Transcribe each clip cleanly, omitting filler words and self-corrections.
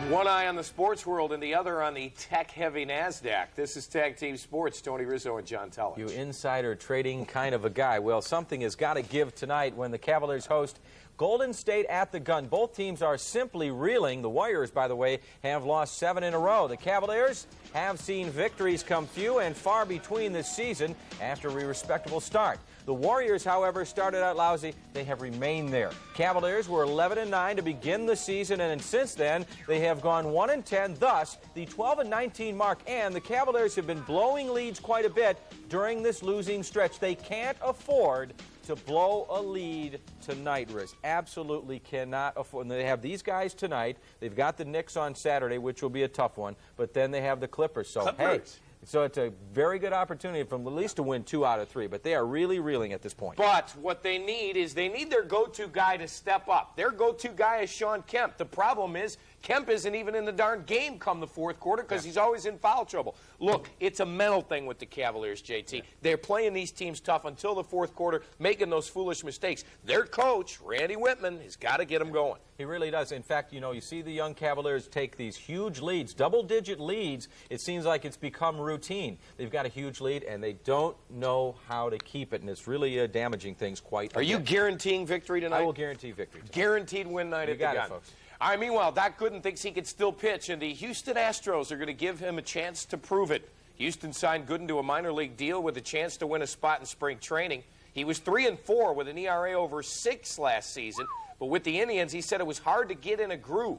One eye on the sports world and the other on the tech-heavy NASDAQ. This is Tag Team Sports. Tony Rizzo and John Tellers. You insider trading kind of a guy. Well, something has got to give tonight when the Cavaliers host Golden State at the Gun. Both teams are simply reeling. The Warriors, by the way, have lost 7 in a row. The Cavaliers have seen victories come few and far between this season after a respectable start. The Warriors, however, started out lousy. They have remained there. Cavaliers were 11-9 to begin the season, and since then, they have gone 1-10, thus the 12-19 mark. And the Cavaliers have been blowing leads quite a bit during this losing stretch. They can't afford to blow a lead tonight, Riz. Absolutely cannot afford. And they have these guys tonight. They've got the Knicks on Saturday, which will be a tough one, but then they have the Clippers. So, hey. So it's a very good opportunity for them at least to win 2 out of 3, but they are really reeling at this point. But what they need is they need their go-to guy to step up. Their go-to guy is Shawn Kemp. The problem is Kemp isn't even in the darn game come the fourth quarter because he's always in foul trouble. Look, it's a mental thing with the Cavaliers, JT. Yeah. They're playing these teams tough until the fourth quarter, making those foolish mistakes. Their coach, Randy Whitman, has got to get them going. He really does. In fact, you know, you see the young Cavaliers take these huge leads, double-digit leads. It seems like it's become routine. They've got a huge lead, and they don't know how to keep it, and it's really damaging things quite a bit. Are you guaranteeing victory tonight? I will guarantee victory tonight. Guaranteed win night at the Gun. You got it, folks. All right, meanwhile, Doc Gooden thinks he can still pitch, and the Houston Astros are going to give him a chance to prove it. Houston signed Gooden to a minor league deal with a chance to win a spot in spring training. He was 3-4 with an ERA over 6 last season, but with the Indians, he said it was hard to get in a groove.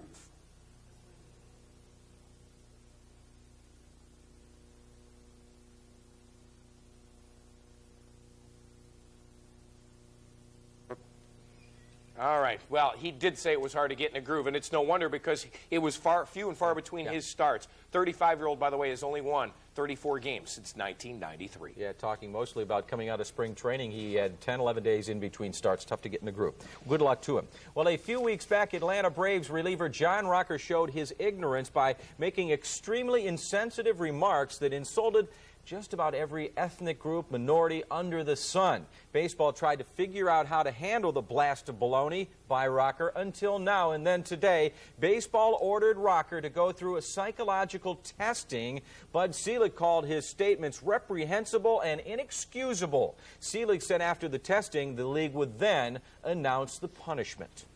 All right. Well, he did say it was hard to get in a groove, and it's no wonder because it was few and far between his starts. 35-year-old, by the way, has only won 34 games since 1993. Yeah, talking mostly about coming out of spring training. He had 10, 11 days in between starts. Tough to get in the groove. Good luck to him. Well, a few weeks back, Atlanta Braves reliever John Rocker showed his ignorance by making extremely insensitive remarks that insulted just about every ethnic group, minority under the sun. Baseball tried to figure out how to handle the blast of baloney by Rocker until now. And then today, baseball ordered Rocker to go through a psychological testing. Bud Selig called his statements reprehensible and inexcusable. Selig said after the testing, the league would then announce the punishment.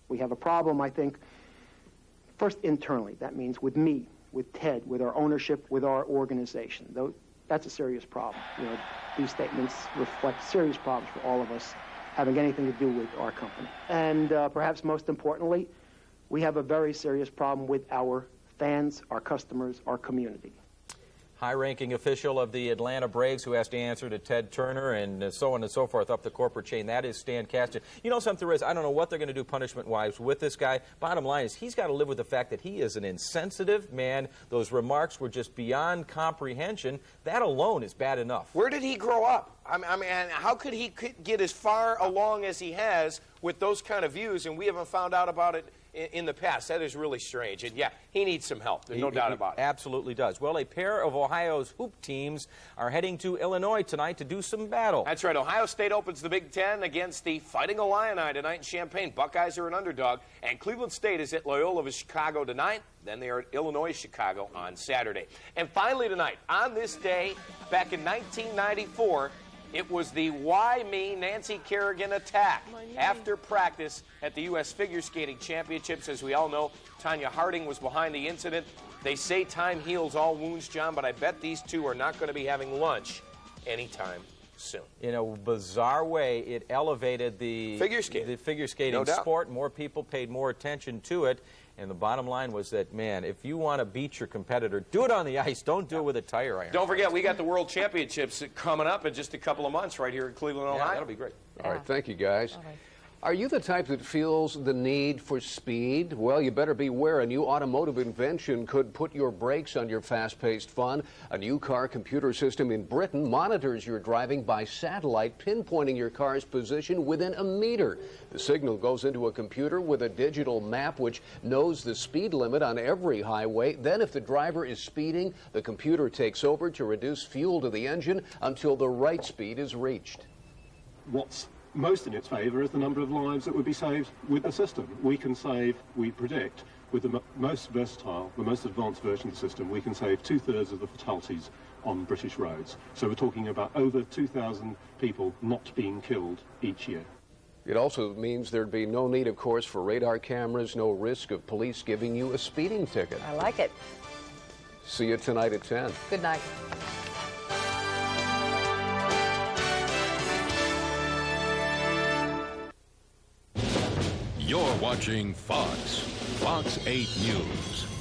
We have a problem, I think, first internally. That means with me, with Ted, with our ownership, with our organization. That's a serious problem. You know, these statements reflect serious problems for all of us having anything to do with our company. And perhaps most importantly, we have a very serious problem with our fans, our customers, our community. High-ranking official of the Atlanta Braves who has to answer to Ted Turner and so on and so forth up the corporate chain. That is Stan Kasten. You know something, Riz? I don't know what they're going to do punishment-wise with this guy. Bottom line is he's got to live with the fact that he is an insensitive man. Those remarks were just beyond comprehension. That alone is bad enough. Where did he grow up? I mean, how could he get as far along as he has with those kind of views, and we haven't found out about it in the past? That is really strange. And, yeah, he needs some help. There's no doubt about it. Absolutely does. Well, a pair of Ohio's hoop teams are heading to Illinois tonight to do some battle. That's right. Ohio State opens the Big Ten against the Fighting Illini tonight in Champaign. Buckeyes are an underdog. And Cleveland State is at Loyola of Chicago tonight. Then they are at Illinois, Chicago on Saturday. And finally tonight, on this day, back in 1994, it was the Why Me Nancy Kerrigan attack. After practice at the U.S. Figure Skating Championships, as we all know, Tanya Harding was behind the incident. They say time heals all wounds, John, but I bet these two are not going to be having lunch anytime soon. In a bizarre way, it elevated the figure skating sport. More people paid more attention to it. And the bottom line was that, man, if you want to beat your competitor, do it on the ice. Don't do it with a tire iron. Don't forget, we got the World Championships coming up in just a couple of months right here in Cleveland, Ohio. Yeah, that'll be great. All right, thank you, guys. Are you the type that feels the need for speed? Well, you better beware. A new automotive invention could put your brakes on your fast-paced fun. A new car computer system in Britain monitors your driving by satellite, pinpointing your car's position within a meter. The signal goes into a computer with a digital map which knows the speed limit on every highway. Then if the driver is speeding, the computer takes over to reduce fuel to the engine until the right speed is reached. What's most in its favour is the number of lives that would be saved with the system. We can save, we predict, with the most versatile, the most advanced version of the system, we can save 2/3 of the fatalities on British roads. So we're talking about over 2,000 people not being killed each year. It also means there'd be no need, of course, for radar cameras, no risk of police giving you a speeding ticket. I like it. See you tonight at 10. Good night. You're watching Fox 8 News.